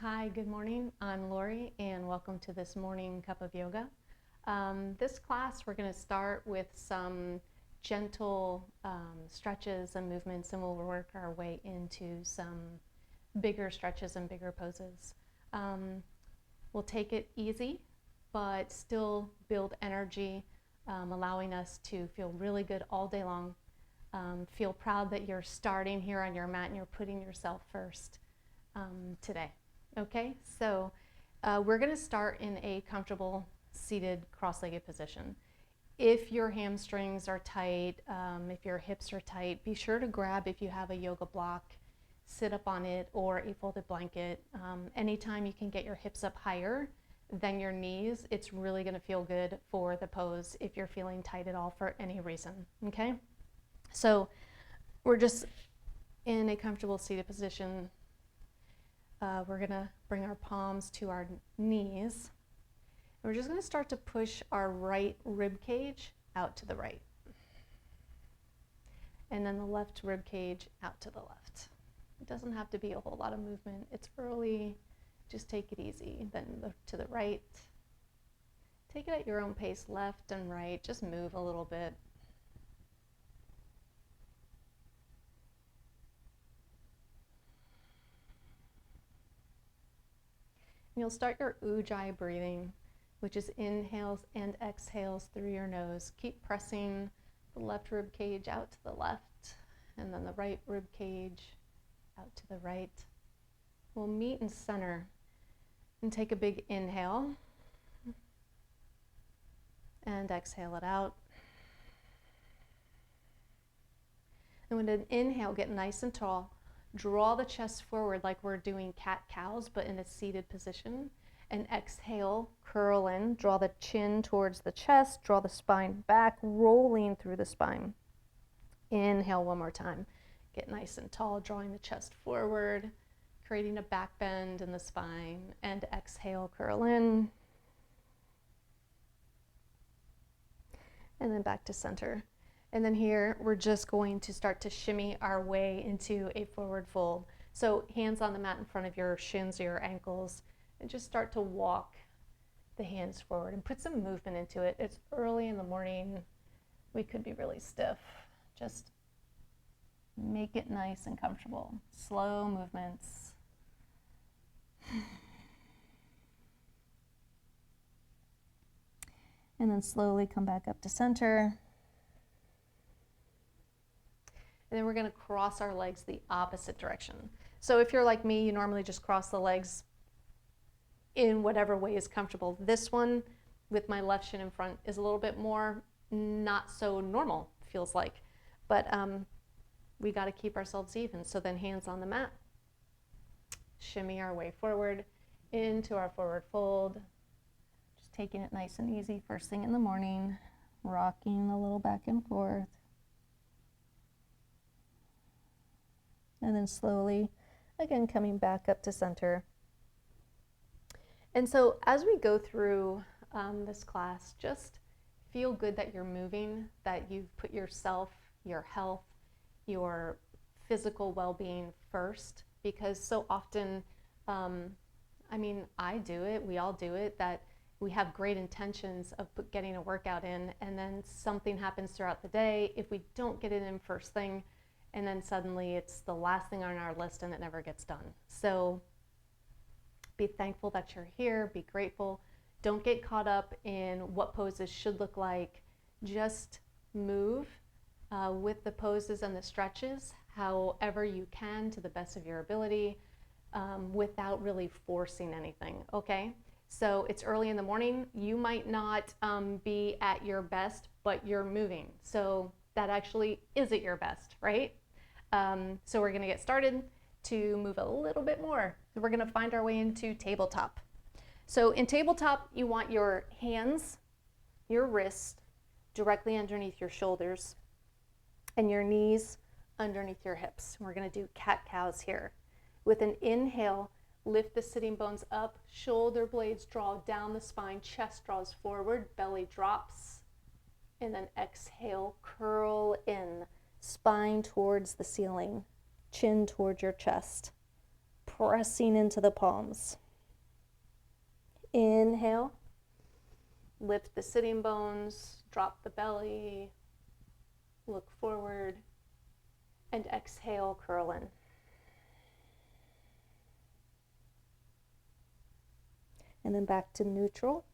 Hi, good morning. I'm Lori, and welcome to this morning cup of yoga. This class, we're going to start with some gentle stretches and movements, and we'll work our way into some bigger stretches and bigger poses. We'll take it easy, but still build energy, allowing us to feel really good all day long. Feel proud that you're starting here on your mat and you're putting yourself first today. Okay, so we're going to start in a comfortable seated cross-legged position. If your hamstrings are tight, if your hips are tight, be sure to grab, if you have a yoga block, sit up on it, or a folded blanket. Anytime you can get your hips up higher than your knees, it's really going to feel good for the pose if you're feeling tight at all for any reason. Okay, so we're just in a comfortable seated position. We're going to bring our palms to our knees. And we're just going to start to push our right rib cage out to the right. And then the left rib cage out to the left. It doesn't have to be a whole lot of movement. It's early. Just take it easy. Then to the right. Take it at your own pace, left and right. Just move a little bit. And you'll start your Ujjayi breathing, which is inhales and exhales through your nose. Keep pressing the left rib cage out to the left, and then the right rib cage out to the right. We'll meet in center and take a big inhale and exhale it out. And with an inhale, get nice and tall. Draw the chest forward like we're doing cat-cows, but in a seated position. And exhale, curl in, draw the chin towards the chest, draw the spine back, rolling through the spine. Inhale one more time. Get nice and tall, drawing the chest forward, creating a back bend in the spine. And exhale, curl in. And then back to center. And then here, we're just going to start to shimmy our way into a forward fold. So hands on the mat in front of your shins or your ankles, and just start to walk the hands forward and put some movement into it. It's early in the morning. We could be really stiff. Just make it nice and comfortable. Slow movements. And then slowly come back up to center. And then we're going to cross our legs the opposite direction. So if you're like me, you normally just cross the legs in whatever way is comfortable. This one, with my left shin in front, is a little bit more not so normal, feels like. But we got to keep ourselves even. So then hands on the mat. Shimmy our way forward into our forward fold. Just taking it nice and easy first thing in the morning. Rocking a little back and forth. And then slowly, again, coming back up to center. And so as we go through this class, just feel good that you're moving, that you've put yourself, your health, your physical well-being first, because so often, I do it, we all do it, that we have great intentions of getting a workout in, and then something happens throughout the day. If we don't get it in first thing, and then suddenly it's the last thing on our list and it never gets done. So be thankful that you're here, be grateful. Don't get caught up in what poses should look like. Just move with the poses and the stretches however you can to the best of your ability without really forcing anything, okay? So it's early in the morning. You might not be at your best, but you're moving. So that actually is at your best, right? So we're going to get started to move a little bit more. So we're going to find our way into tabletop. So in tabletop, you want your hands, your wrists directly underneath your shoulders, and your knees underneath your hips. We're going to do cat-cows here. With an inhale, lift the sitting bones up, shoulder blades draw down the spine, chest draws forward, belly drops, and then exhale, curl in. Spine towards the ceiling, chin towards your chest. pressing into the palms. Inhale, lift the sitting bones, drop the belly, look forward, and exhale, curl in. And then back to neutral.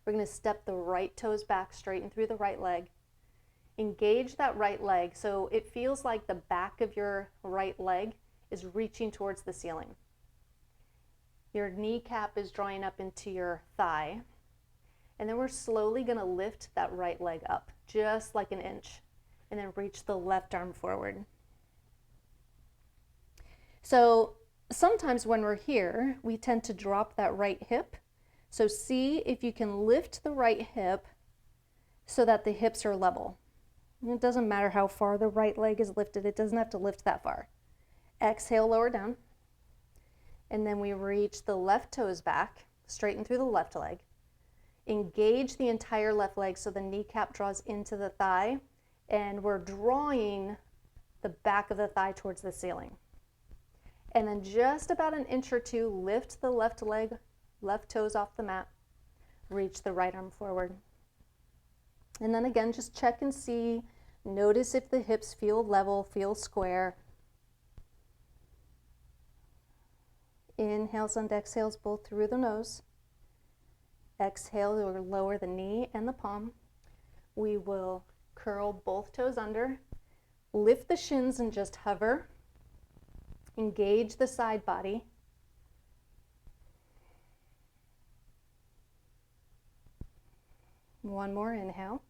We're going to step the right toes back, straighten through the right leg. Engage that right leg so it feels like the back of your right leg is reaching towards the ceiling. Your kneecap is drawing up into your thigh. And then we're slowly going to lift that right leg up, just like an inch, and then reach the left arm forward. So sometimes when we're here, we tend to drop that right hip. So see if you can lift the right hip so that the hips are level. And it doesn't matter how far the right leg is lifted, it doesn't have to lift that far. Exhale, lower down. And then we reach the left toes back, straighten through the left leg. Engage the entire left leg so the kneecap draws into the thigh, and we're drawing the back of the thigh towards the ceiling. And then just about an inch or two, lift the left leg, left toes off the mat, reach the right arm forward. And then again, just check and see, notice if the hips feel level, feel square. Inhales and exhales both through the nose. Exhale, we'll lower the knee and the palm. We will curl both toes under, lift the shins and just hover. Engage the side body. One more inhale.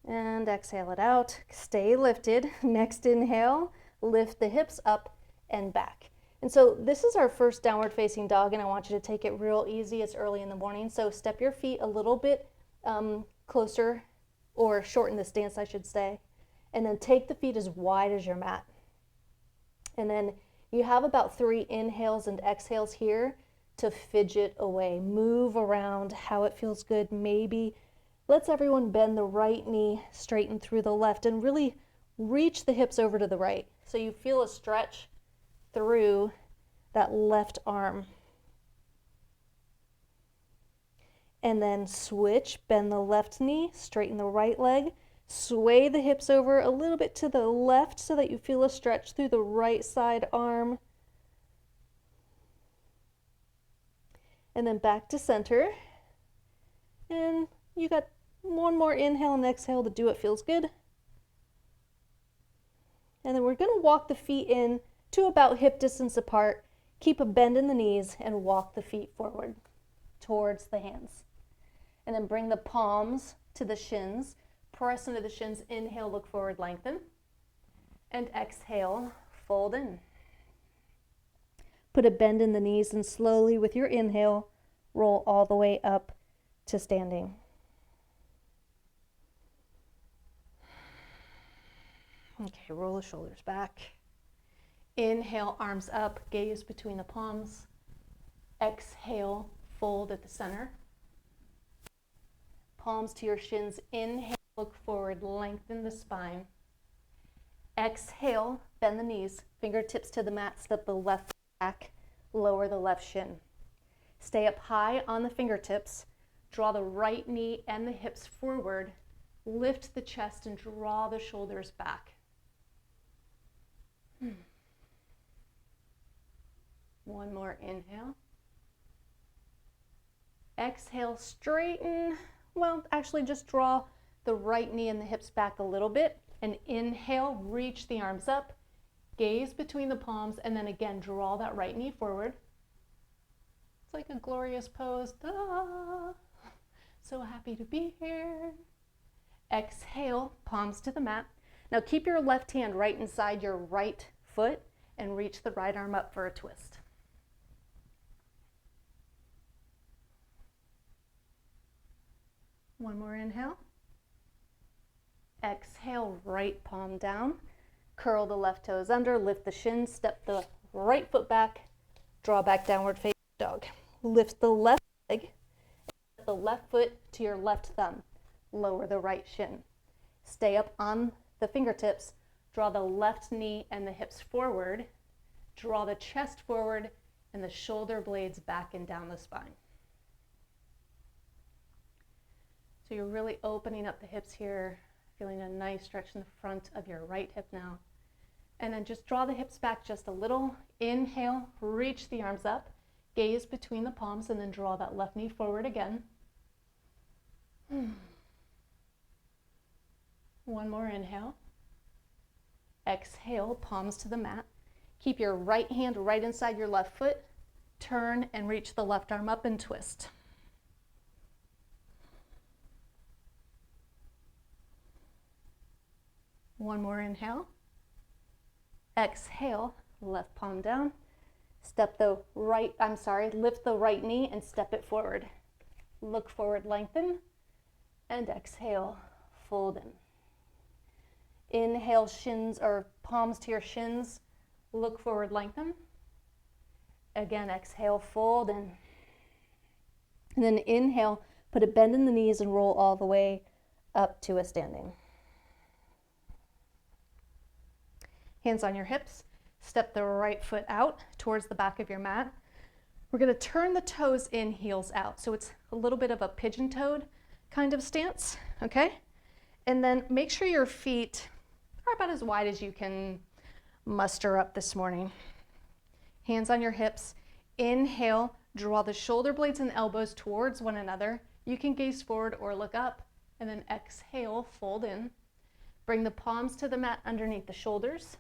And exhale it out. Stay lifted. Next inhale, lift the hips up and back. And so this is our first downward facing dog, and I want you to take it real easy. It's early in the morning, so step your feet a little bit closer, or shorten the stance, I should say, and then take the feet as wide as your mat. And then you have about 3 inhales and exhales here to fidget away, move around how it feels good. Maybe let's everyone bend the right knee, straighten through the left, and really reach the hips over to the right. So you feel a stretch through that left arm. And then switch, bend the left knee, straighten the right leg, sway the hips over a little bit to the left so that you feel a stretch through the right side arm. And then back to center. And you got one more inhale and exhale to do it feels good. And then we're going to walk the feet in to about hip distance apart. Keep a bend in the knees and walk the feet forward towards the hands. And then bring the palms to the shins. Press into the shins. Inhale, look forward, lengthen. And exhale, fold in. Put a bend in the knees and slowly with your inhale, roll all the way up to standing. Okay, roll the shoulders back. Inhale, arms up, gaze between the palms. Exhale, fold at the center. Palms to your shins. Inhale, look forward, lengthen the spine. Exhale, bend the knees, fingertips to the mat, step the left back, lower the left shin. Stay up high on the fingertips, draw the right knee and the hips forward, lift the chest and draw the shoulders back. One more inhale. Exhale, straighten. Well, actually just draw the right knee and the hips back a little bit. And inhale, reach the arms up, gaze between the palms, and then again, draw that right knee forward. It's like a glorious pose. Ah, so happy to be here. Exhale, palms to the mat. Now keep your left hand right inside your right foot and reach the right arm up for a twist. One more inhale. Exhale, right palm down. Curl the left toes under, lift the shins, step the right foot back, draw back downward facing dog. Lift the left leg, the left foot to your left thumb. Lower the right shin. Stay up on the fingertips, draw the left knee and the hips forward, Draw the chest forward and the shoulder blades back and down the spine. So you're really opening up the hips here, feeling a nice stretch in the front of your right hip now. And then just draw the hips back just a little. Inhale, reach the arms up, gaze between the palms, and then draw that left knee forward again. One more inhale. Exhale, palms to the mat. Keep your right hand right inside your left foot. Turn and reach the left arm up and twist. One more inhale. Exhale, left palm down. Lift the right knee and step it forward. Look forward, lengthen, and exhale, fold in. Inhale, shins or palms to your shins. Look forward, lengthen. Again, exhale, fold in. And then inhale, put a bend in the knees and roll all the way up to a standing. Hands on your hips. Step the right foot out towards the back of your mat. We're going to turn the toes in, heels out. So it's a little bit of a pigeon-toed kind of stance, okay? And then make sure your feet are about as wide as you can muster up this morning. Hands on your hips. Inhale, draw the shoulder blades and elbows towards one another. You can gaze forward or look up. And then exhale, fold in. Bring the palms to the mat underneath the shoulders.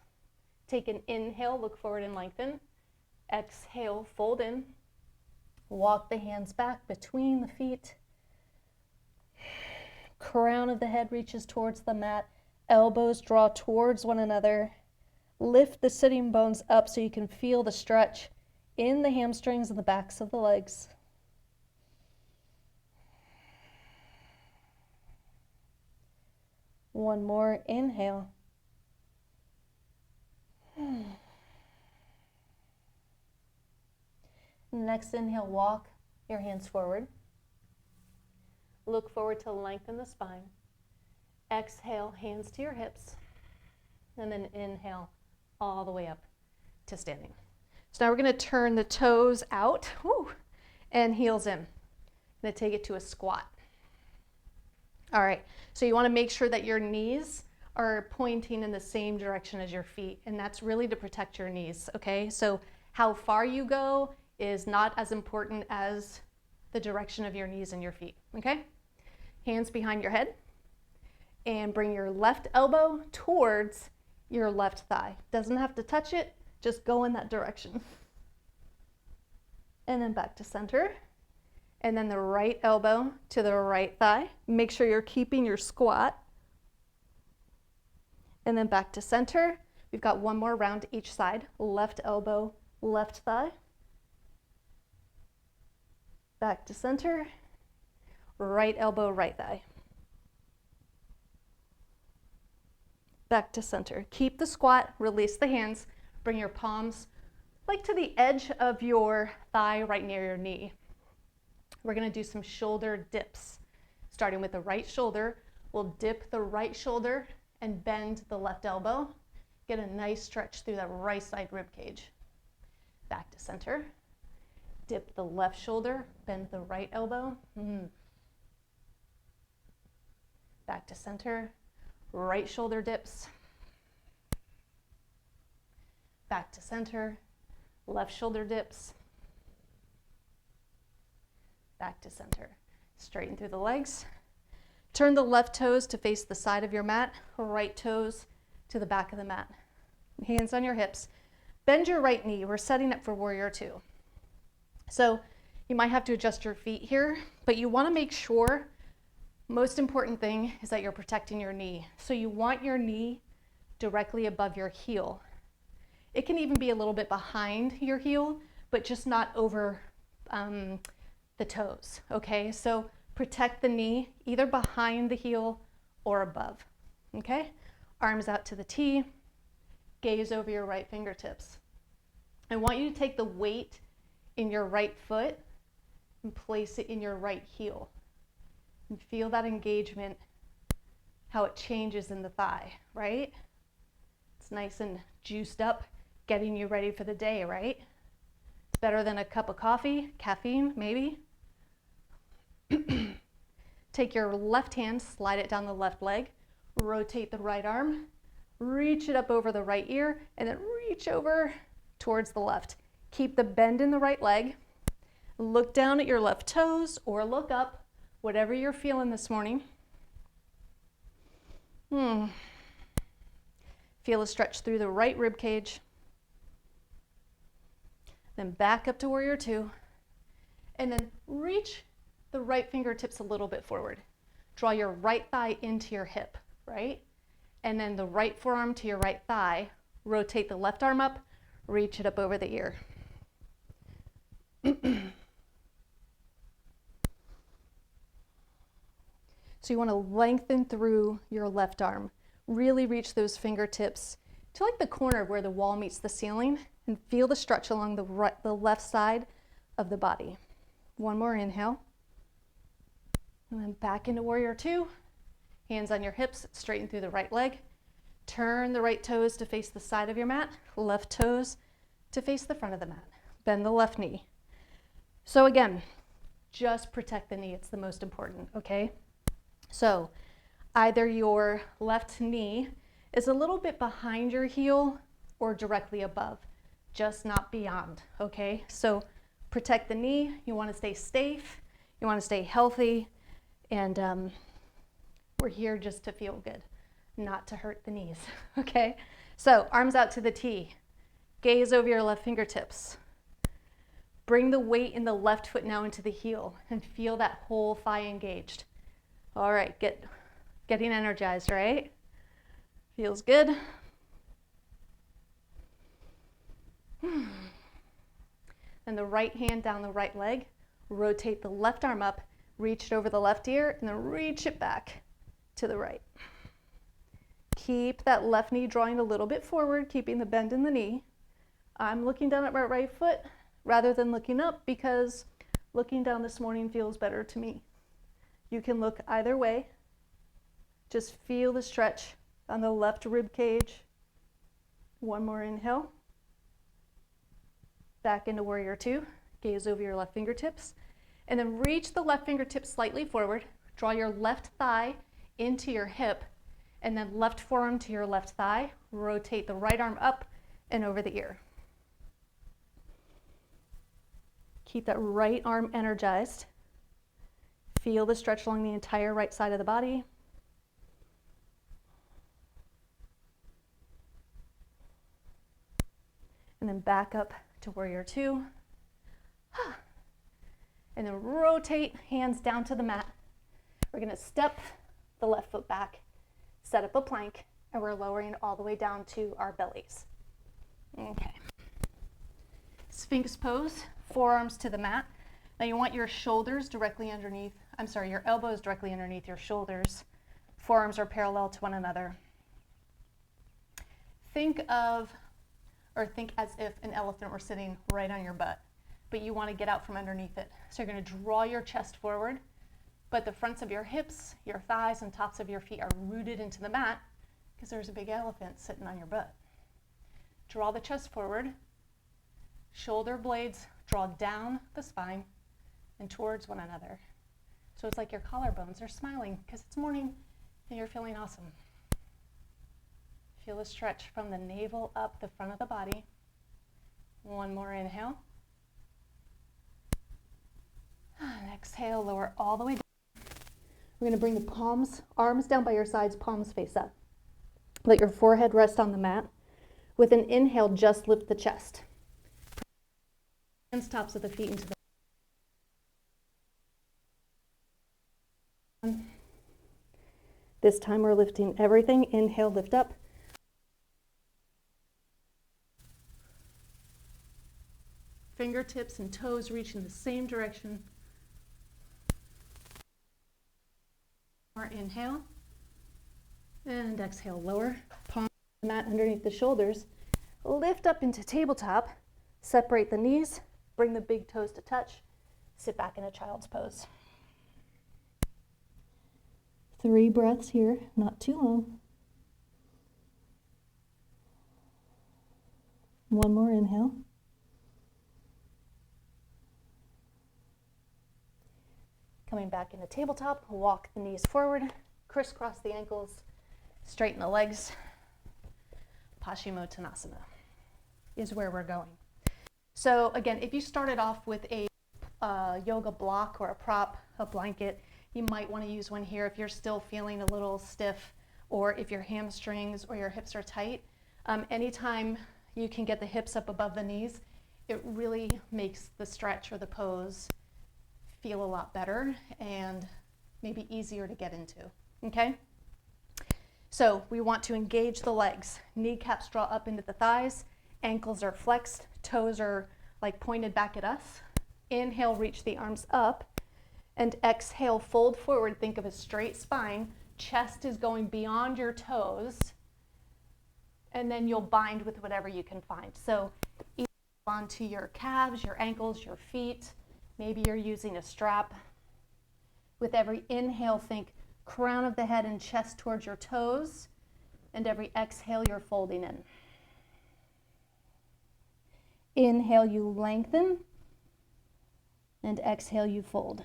Take an inhale, look forward and lengthen. Exhale, fold in. Walk the hands back between the feet. Crown of the head reaches towards the mat. Elbows draw towards one another. Lift the sitting bones up so you can feel the stretch in the hamstrings and the backs of the legs. One more inhale. Next inhale, walk your hands forward. Look forward to lengthen the spine. Exhale, hands to your hips. And then inhale all the way up to standing. So now we're going to turn the toes out and heels in. I'm going to take it to a squat. All right, so you want to make sure that your knees are pointing in the same direction as your feet, and that's really to protect your knees, okay? So how far you go is not as important as the direction of your knees and your feet, okay? Hands behind your head, and bring your left elbow towards your left thigh. Doesn't have to touch it, just go in that direction. And then back to center, and then the right elbow to the right thigh. Make sure you're keeping your squat. And then back to center. We've got one more round each side. Left elbow, left thigh. Back to center. Right elbow, right thigh. Back to center. Keep the squat, release the hands. Bring your palms like to the edge of your thigh right near your knee. We're going to do some shoulder dips. Starting with the right shoulder, we'll dip the right shoulder and bend the left elbow. Get a nice stretch through that right side rib cage. Back to center. Dip the left shoulder, bend the right elbow. Back to center. Right shoulder dips. Back to center. Left shoulder dips. Back to center. Straighten through the legs. Turn the left toes to face the side of your mat, right toes to the back of the mat. Hands on your hips. Bend your right knee. We're setting up for warrior two. So you might have to adjust your feet here, but you want to make sure, most important thing is that you're protecting your knee. So you want your knee directly above your heel. It can even be a little bit behind your heel, but just not over the toes, okay? So protect the knee either behind the heel or above, okay? Arms out to the T, gaze over your right fingertips. I want you to take the weight in your right foot and place it in your right heel. And feel that engagement, how it changes in the thigh, right? It's nice and juiced up getting you ready for the day, right? It's better than a cup of coffee, caffeine, maybe. Take your left hand, slide it down the left leg, rotate the right arm, reach it up over the right ear, and then reach over towards the left. Keep the bend in the right leg. Look down at your left toes or look up, whatever you're feeling this morning. Feel a stretch through the right rib cage. Then back up to warrior two. And then reach the right fingertips a little bit forward. Draw your right thigh into your hip, right? And then the right forearm to your right thigh. Rotate the left arm up, reach it up over the ear. So you want to lengthen through your left arm. Really reach those fingertips to like the corner where the wall meets the ceiling and feel the stretch along the left side of the body. One more inhale. And then back into warrior two. Hands on your hips, straighten through the right leg. Turn the right toes to face the side of your mat, left toes to face the front of the mat. Bend the left knee. So again, just protect the knee. It's the most important, okay? So either your left knee is a little bit behind your heel or directly above, just not beyond, okay? So protect the knee. You want to stay safe. You want to stay healthy. And we're here just to feel good, not to hurt the knees, okay? So arms out to the T. Gaze over your left fingertips. Bring the weight in the left foot now into the heel and feel that whole thigh engaged. All right, getting energized, right? Feels good. And the right hand down the right leg. Rotate the left arm up, reach it over the left ear, and then reach it back to the right. Keep that left knee drawing a little bit forward, keeping the bend in the knee. I'm looking down at my right foot rather than looking up because looking down this morning feels better to me. You can look either way. Just feel the stretch on the left rib cage. One more inhale. Back into warrior two. Gaze over your left fingertips. And then reach the left fingertips slightly forward. Draw your left thigh into your hip. And then left forearm to your left thigh. Rotate the right arm up and over the ear. Keep that right arm energized. Feel the stretch along the entire right side of the body. And then back up to warrior two. And then rotate, hands down to the mat. We're going to step the left foot back, set up a plank, and we're lowering all the way down to our bellies. Okay. Sphinx pose, forearms to the mat. Now you want your shoulders directly underneath, your elbows directly underneath your shoulders. Forearms are parallel to one another. Think as if an elephant were sitting right on your butt, but you want to get out from underneath it. So you're going to draw your chest forward, but the fronts of your hips, your thighs, and tops of your feet are rooted into the mat because there's a big elephant sitting on your butt. Draw the chest forward. Shoulder blades draw down the spine and towards one another. So it's like your collarbones are smiling because it's morning and you're feeling awesome. Feel a stretch from the navel up the front of the body. One more inhale. And exhale, lower all the way down. We're going to bring the arms down by your sides, palms face up. Let your forehead rest on the mat. With an inhale, just lift the chest. Hands, tops of the feet into the... This time we're lifting everything. Inhale, lift up. Fingertips and toes reach in the same direction. More inhale. And exhale, lower. Palm the mat underneath the shoulders. Lift up into tabletop. Separate the knees. Bring the big toes to touch. Sit back in a child's pose. 3 breaths here, not too long. One more inhale. Coming back into tabletop, walk the knees forward, crisscross the ankles, straighten the legs. Paschimottanasana is where we're going. So again, if you started off with a yoga block or a prop, a blanket, you might want to use one here if you're still feeling a little stiff, or if your hamstrings or your hips are tight. Anytime you can get the hips up above the knees, it really makes the stretch or the pose feel a lot better and maybe easier to get into, okay? So we want to engage the legs. Kneecaps draw up into the thighs, ankles are flexed, toes are like pointed back at us. Inhale, reach the arms up, and exhale, fold forward. Think of a straight spine. Chest is going beyond your toes, and then you'll bind with whatever you can find. So either onto your calves, your ankles, your feet. Maybe you're using a strap. With every inhale, think crown of the head and chest towards your toes, and every exhale, you're folding in. Inhale, you lengthen, and exhale, you fold.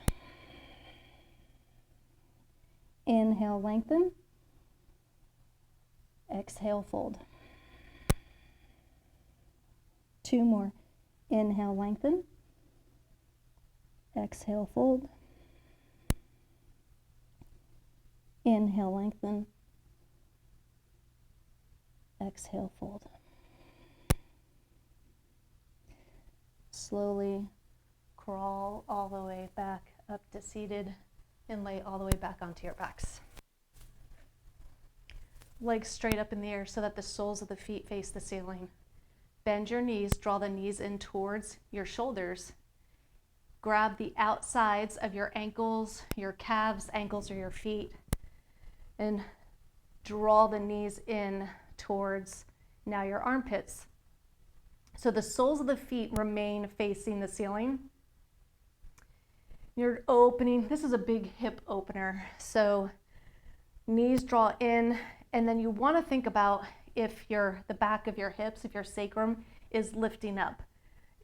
Inhale, lengthen. Exhale, fold. Two more. Inhale, lengthen. Exhale, fold. Inhale, lengthen. Exhale, fold. Slowly crawl all the way back up to seated and lay all the way back onto your backs. Legs straight up in the air so that the soles of the feet face the ceiling. Bend your knees, draw the knees in towards your shoulders. Grab the outsides of your ankles, your calves, ankles, or your feet, and draw the knees in towards now your armpits. So the soles of the feet remain facing the ceiling. You're opening, this is a big hip opener. So knees draw in, and then you want to think about if the back of your hips, if your sacrum is lifting up.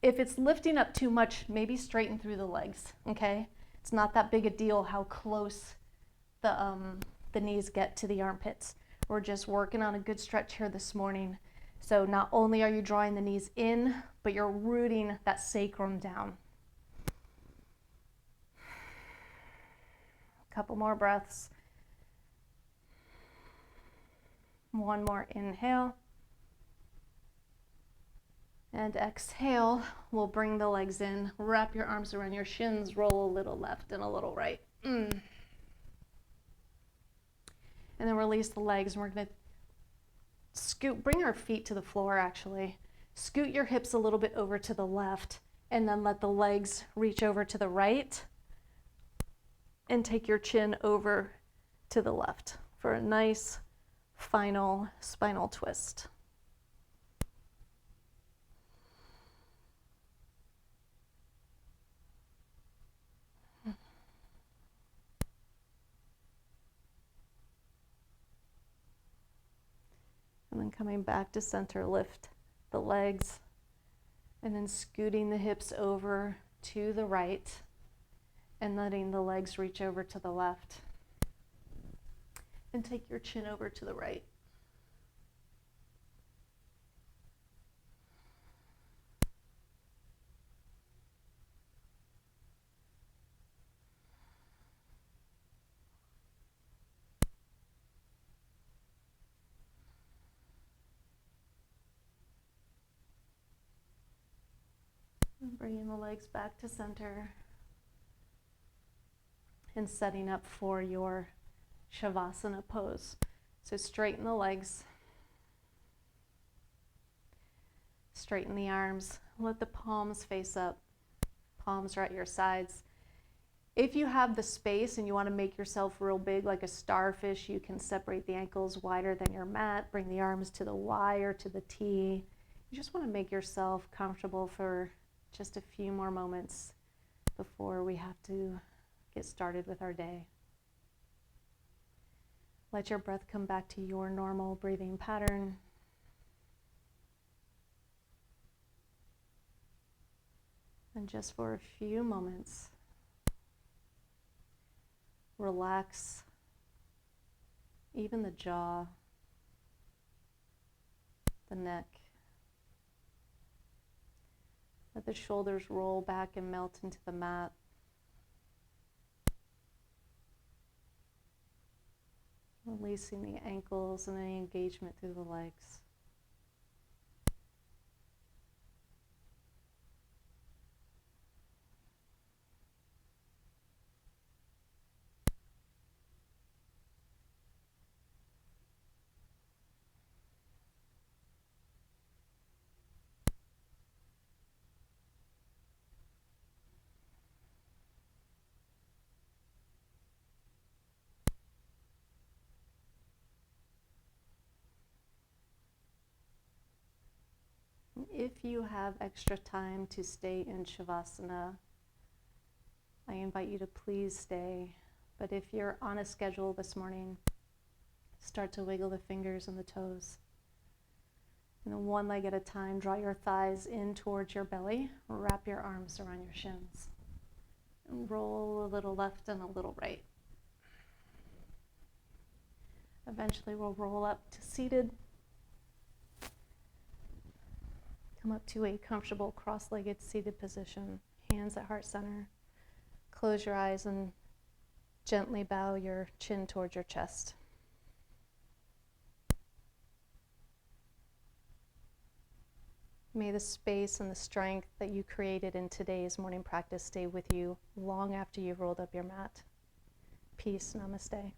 If it's lifting up too much, maybe straighten through the legs, okay? It's not that big a deal how close the knees get to the armpits. We're just working on a good stretch here this morning. So not only are you drawing the knees in, but you're rooting that sacrum down. A couple more breaths. One more inhale. And exhale, we'll bring the legs in. Wrap your arms around your shins, roll a little left and a little right. And then release the legs, and we're going to bring our feet to the floor actually. Scoot your hips a little bit over to the left, and then let the legs reach over to the right, and take your chin over to the left for a nice final spinal twist. And then coming back to center, lift the legs, and then scooting the hips over to the right, and letting the legs reach over to the left. And take your chin over to the right. And bringing the legs back to center. And setting up for your Shavasana pose. So straighten the legs. Straighten the arms. Let the palms face up. Palms are at your sides. If you have the space and you want to make yourself real big like a starfish, you can separate the ankles wider than your mat. Bring the arms to the Y or to the T. You just want to make yourself comfortable for just a few more moments before we have to get started with our day. Let your breath come back to your normal breathing pattern. And just for a few moments, relax even the jaw, the neck. Let the shoulders roll back and melt into the mat. Releasing the ankles and any engagement through the legs. If you have extra time to stay in Shavasana, I invite you to please stay. But if you're on a schedule this morning, start to wiggle the fingers and the toes. And then one leg at a time, draw your thighs in towards your belly, wrap your arms around your shins. And roll a little left and a little right. Eventually we'll roll up to seated. Come up to a comfortable cross-legged seated position, hands at heart center. Close your eyes and gently bow your chin towards your chest. May the space and the strength that you created in today's morning practice stay with you long after you've rolled up your mat. Peace, namaste.